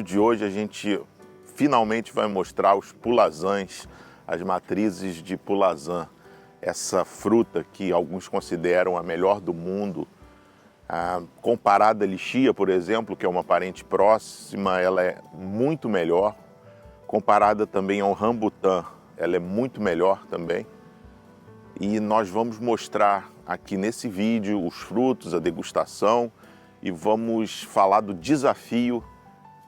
de hoje a gente finalmente vai mostrar os pulazãs, as matrizes de pulazã, essa fruta que alguns consideram a melhor do mundo. Comparada à lichia, por exemplo, que é uma parente próxima, ela é muito melhor. Comparada também ao rambutã, ela é muito melhor também. E nós vamos mostrar aqui nesse vídeo os frutos, a degustação, e vamos falar do desafio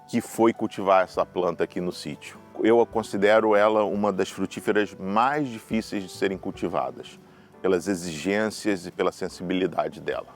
que foi cultivar essa planta aqui no sítio. Eu considero ela uma das frutíferas mais difíceis de serem cultivadas, pelas exigências e pela sensibilidade dela.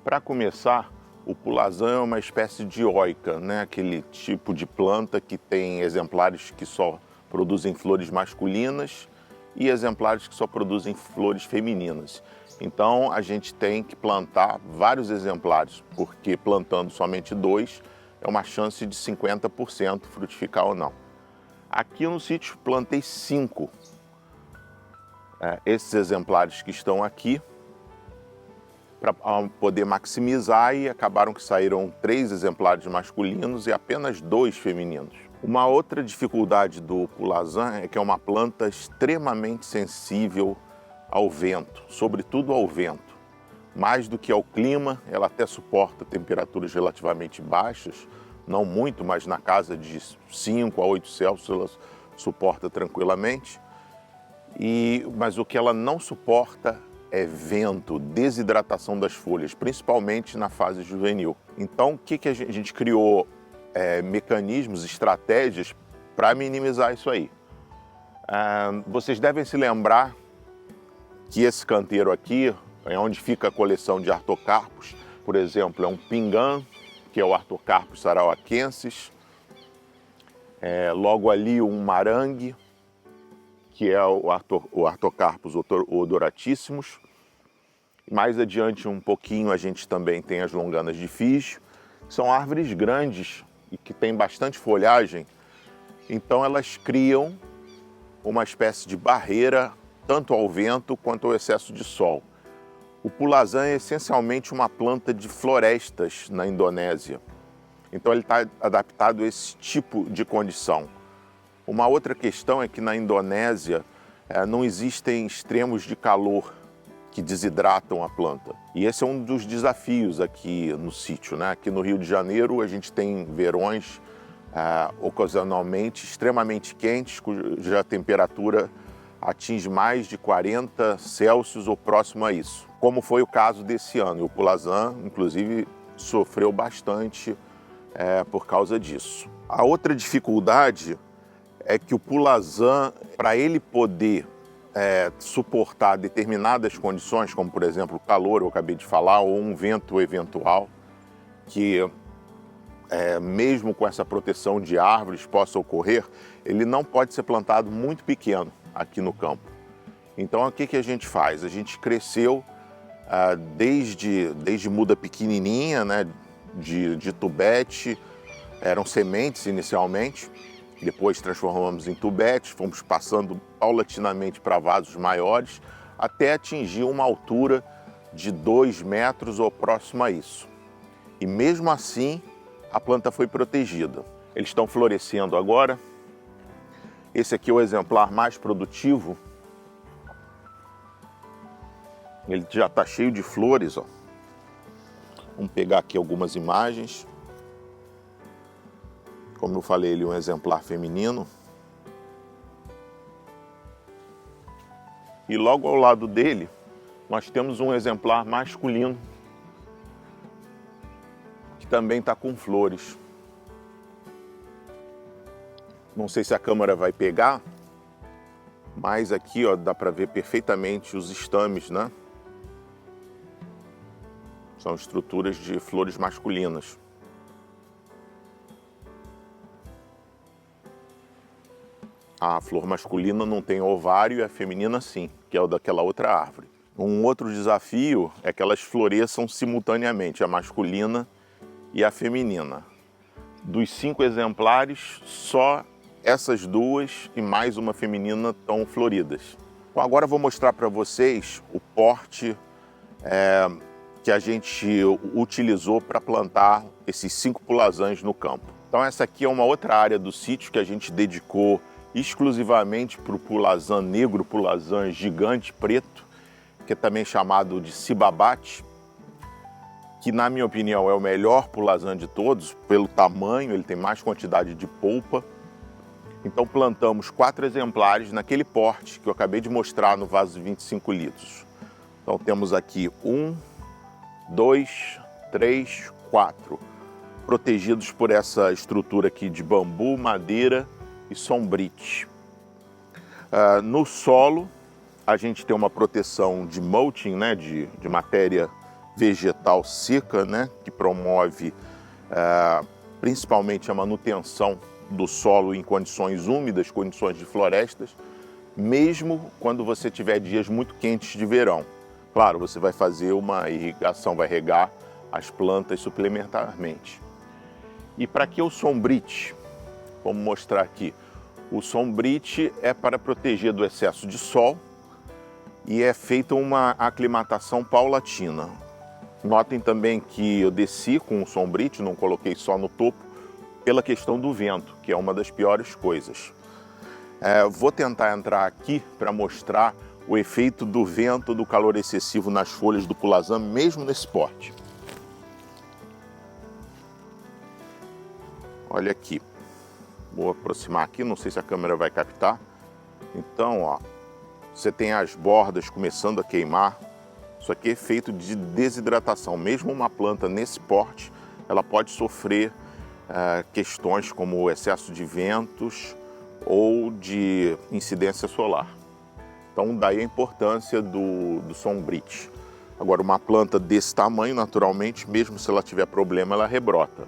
Para começar, o pulazã é uma espécie de dioica, né? Aquele tipo de planta que tem exemplares que só produzem flores masculinas e exemplares que só produzem flores femininas. Então a gente tem que plantar vários exemplares, porque plantando somente 2 é uma chance de 50% frutificar ou não. Aqui no sítio plantei 5. Esses exemplares que estão aqui, para poder maximizar, e acabaram que saíram 3 exemplares masculinos e apenas 2 femininos. Uma outra dificuldade do pulazã é que é uma planta extremamente sensível ao vento, sobretudo ao vento. Mais do que ao clima, ela até suporta temperaturas relativamente baixas, não muito, mas na casa de 5 a 8 Celsius ela suporta tranquilamente. Mas o que ela não suporta é vento, desidratação das folhas, principalmente na fase juvenil. Então, o que a gente criou? Mecanismos, estratégias para minimizar isso aí. Vocês devem se lembrar que esse canteiro aqui é onde fica a coleção de artocarpos. Por exemplo, é um pingã, que é o Artocarpus sarauaquensis. Logo ali um marangue, que é o Artocarpus odoratíssimos. Mais adiante um pouquinho a gente também tem as longanas de Fígio. São árvores grandes e que têm bastante folhagem, então elas criam uma espécie de barreira tanto ao vento quanto ao excesso de sol. O pulazã é essencialmente uma planta de florestas na Indonésia, então ele está adaptado a esse tipo de condição. Uma outra questão é que na Indonésia não existem extremos de calor que desidratam a planta. E esse é um dos desafios aqui no sítio, né? Aqui no Rio de Janeiro a gente tem verões ocasionalmente extremamente quentes, cuja temperatura atinge mais de 40 Celsius ou próximo a isso, como foi o caso desse ano. E o pulazã, inclusive, sofreu bastante por causa disso. A outra dificuldade é que o pulazã, para ele poder suportar determinadas condições, como por exemplo o calor, eu acabei de falar, ou um vento eventual, que mesmo com essa proteção de árvores possa ocorrer, ele não pode ser plantado muito pequeno aqui no campo. Então o que a gente faz? A gente cresceu desde muda pequenininha, né, de tubete, eram sementes inicialmente, depois transformamos em tubetes, fomos passando paulatinamente para vasos maiores, até atingir uma altura de 2 metros ou próximo a isso. E mesmo assim, a planta foi protegida. Eles estão florescendo agora. Esse aqui é o exemplar mais produtivo. Ele já está cheio de flores, ó. Vamos pegar aqui algumas imagens. Como eu falei, ele é um exemplar feminino. E logo ao lado dele, nós temos um exemplar masculino, que também está com flores. Não sei se a câmera vai pegar, mas aqui ó, dá para ver perfeitamente os estames, né? São estruturas de flores masculinas. A flor masculina não tem ovário e a feminina sim, que é o daquela outra árvore. Um outro desafio é que elas floresçam simultaneamente, a masculina e a feminina. Dos 5 exemplares, só essas 2 e mais uma feminina estão floridas. Bom, agora eu vou mostrar para vocês o porte que a gente utilizou para plantar esses 5 pulazãs no campo. Então essa aqui é uma outra área do sítio que a gente dedicou exclusivamente para o pulazã negro, pulazã gigante preto, que é também chamado de cibabate, que na minha opinião é o melhor pulazã de todos, pelo tamanho, ele tem mais quantidade de polpa. Então plantamos 4 exemplares naquele porte que eu acabei de mostrar no vaso de 25 litros. Então temos aqui 1, 2, 3, 4, protegidos por essa estrutura aqui de bambu, madeira e sombrite. No solo a gente tem uma proteção de mulching, né, de matéria vegetal seca, né, que promove principalmente a manutenção do solo em condições úmidas, condições de florestas, mesmo quando você tiver dias muito quentes de verão. Claro, você vai fazer uma irrigação, vai regar as plantas suplementarmente. E para que o sombrite? Vamos mostrar aqui. O sombrite é para proteger do excesso de sol e é feita uma aclimatação paulatina. Notem também que eu desci com o sombrite, não coloquei só no topo, pela questão do vento, que é uma das piores coisas. Vou tentar entrar aqui para mostrar o efeito do vento, do calor excessivo nas folhas do pulazã, mesmo nesse porte. Olha aqui, vou aproximar aqui, não sei se a câmera vai captar. Então, ó, você tem as bordas começando a queimar. Isso aqui é efeito de desidratação. Mesmo uma planta nesse porte, ela pode sofrer questões como o excesso de ventos ou de incidência solar. Então daí a importância do sombrite. Agora, uma planta desse tamanho, naturalmente, mesmo se ela tiver problema, ela rebrota.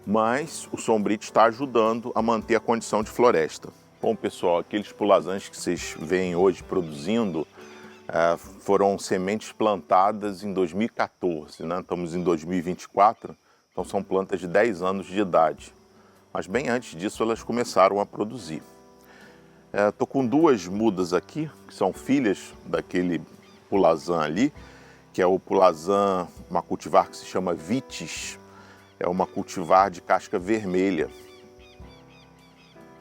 Mas o sombrite está ajudando a manter a condição de floresta. Bom, pessoal, aqueles pulazãs que vocês veem hoje produzindo foram sementes plantadas em 2014, né? Estamos em 2024, então são plantas de 10 anos de idade. Mas bem antes disso elas começaram a produzir. Estou com 2 mudas aqui, que são filhas daquele pulazã ali, que é o pulazã, uma cultivar que se chama Vitis. É uma cultivar de casca vermelha.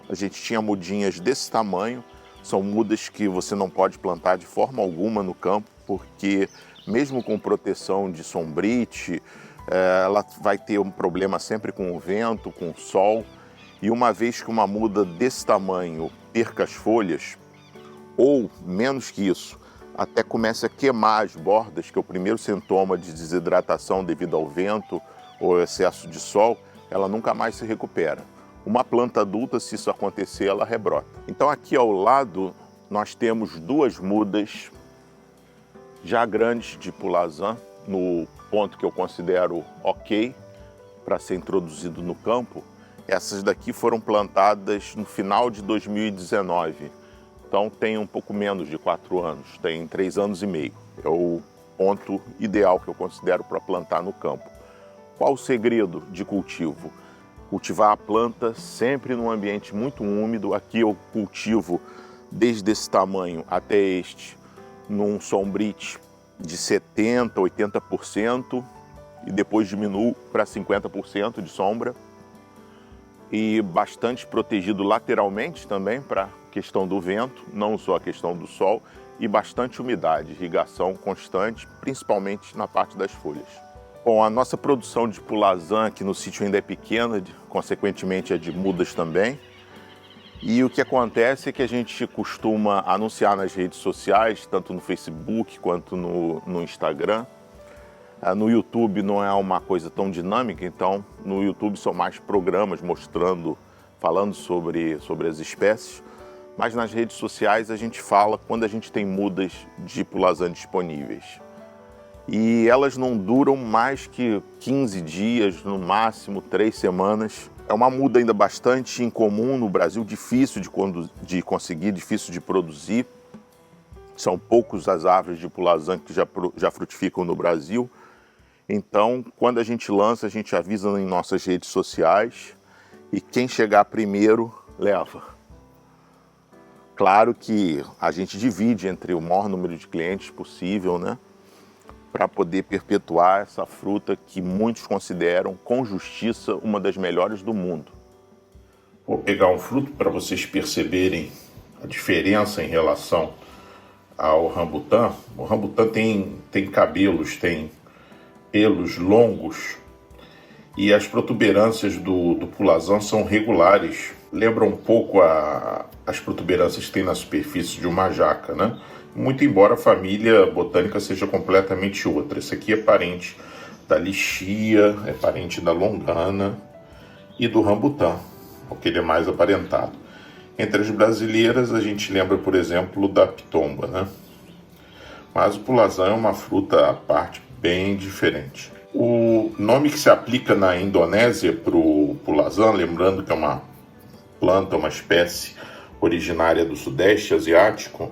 A gente tinha mudinhas desse tamanho, são mudas que você não pode plantar de forma alguma no campo, porque mesmo com proteção de sombrite, ela vai ter um problema sempre com o vento, com o sol. E uma vez que uma muda desse tamanho perca as folhas, ou menos que isso, até comece a queimar as bordas, que é o primeiro sintoma de desidratação devido ao vento ou excesso de sol, ela nunca mais se recupera. Uma planta adulta, se isso acontecer, ela rebrota. Então aqui ao lado nós temos 2 mudas já grandes de pulazã, no ponto que eu considero ok para ser introduzido no campo. Essas daqui foram plantadas no final de 2019, então tem um pouco menos de 4 anos, tem 3 anos e meio. É o ponto ideal que eu considero para plantar no campo. Qual o segredo de cultivo? Cultivar a planta sempre num ambiente muito úmido. Aqui eu cultivo desde esse tamanho até este, num sombrite de 70%, 80% e depois diminuo para 50% de sombra. E bastante protegido lateralmente também para a questão do vento, não só a questão do sol, e bastante umidade, irrigação constante, principalmente na parte das folhas. Bom, a nossa produção de pulazã aqui no sítio ainda é pequena, consequentemente é de mudas também. E o que acontece é que a gente costuma anunciar nas redes sociais, tanto no Facebook quanto no Instagram. No YouTube não é uma coisa tão dinâmica, então no YouTube são mais programas mostrando, falando sobre as espécies. Mas nas redes sociais a gente fala quando a gente tem mudas de pulazã disponíveis. E elas não duram mais que 15 dias, no máximo 3 semanas. É uma muda ainda bastante incomum no Brasil, difícil de conseguir, difícil de produzir. São poucos as árvores de pulazã que já frutificam no Brasil. Então, quando a gente lança, a gente avisa em nossas redes sociais e quem chegar primeiro, leva. Claro que a gente divide entre o maior número de clientes possível, né? Para poder perpetuar essa fruta que muitos consideram, com justiça, uma das melhores do mundo. Vou pegar um fruto para vocês perceberem a diferença em relação ao rambutã. O rambutã tem cabelos, tem pelos longos e as protuberâncias do pulazã são regulares. Lembra um pouco as protuberâncias que tem na superfície de uma jaca, né? Muito embora a família botânica seja completamente outra. Esse aqui é parente da lichia, é parente da longana e do rambutã, porque ele é mais aparentado. Entre as brasileiras a gente lembra, por exemplo, da pitomba, né? Mas o pulazã é uma fruta à parte bem diferente. O nome que se aplica na Indonésia para o pulazã, lembrando que é uma planta, uma espécie originária do Sudeste Asiático,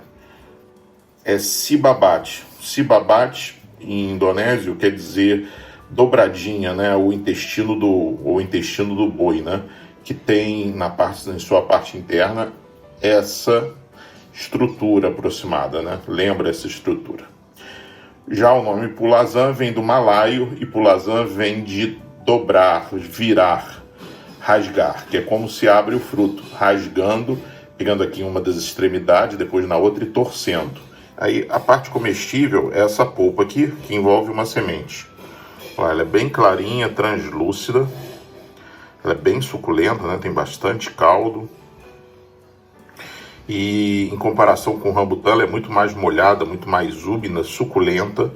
é cibabat. Cibabat em indonésio quer dizer dobradinha, né? O intestino do boi, né? Que tem em sua parte interna essa estrutura aproximada, né? Lembra essa estrutura. Já o nome pulazã vem do malaio e pulazã vem de dobrar, virar, rasgar, que é como se abre o fruto, rasgando, pegando aqui em uma das extremidades, depois na outra e torcendo. Aí a parte comestível é essa polpa aqui, que envolve uma semente. Ela é bem clarinha, translúcida, ela é bem suculenta, né? Tem bastante caldo. E em comparação com o rambutã, ela é muito mais molhada, muito mais úmida, suculenta.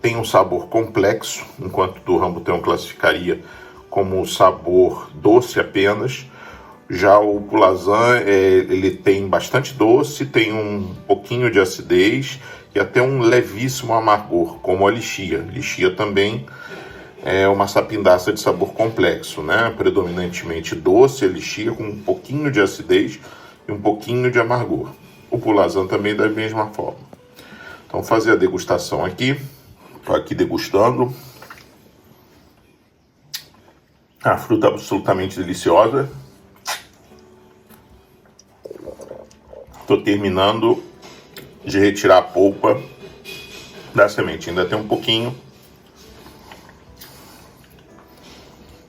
Tem um sabor complexo, enquanto do rambutã eu classificaria como um sabor doce apenas. Já o pulazã, ele tem bastante doce, tem um pouquinho de acidez e até um levíssimo amargor, como a lichia. Lichia também é uma sapindaça de sabor complexo, né? Predominantemente doce, a lichia com um pouquinho de acidez e um pouquinho de amargor. O pulazã também da mesma forma. Então, fazer a degustação aqui. Estou aqui degustando. A fruta absolutamente deliciosa. Estou terminando de retirar a polpa da semente. Ainda tem um pouquinho.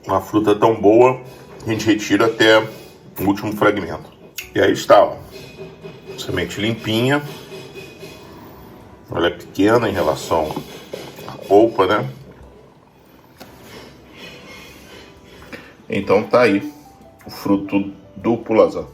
Uma fruta tão boa, a gente retira até o último fragmento. E aí está, ó. Semente limpinha. Ela é pequena em relação à polpa, né? Então tá aí o fruto do pulazã.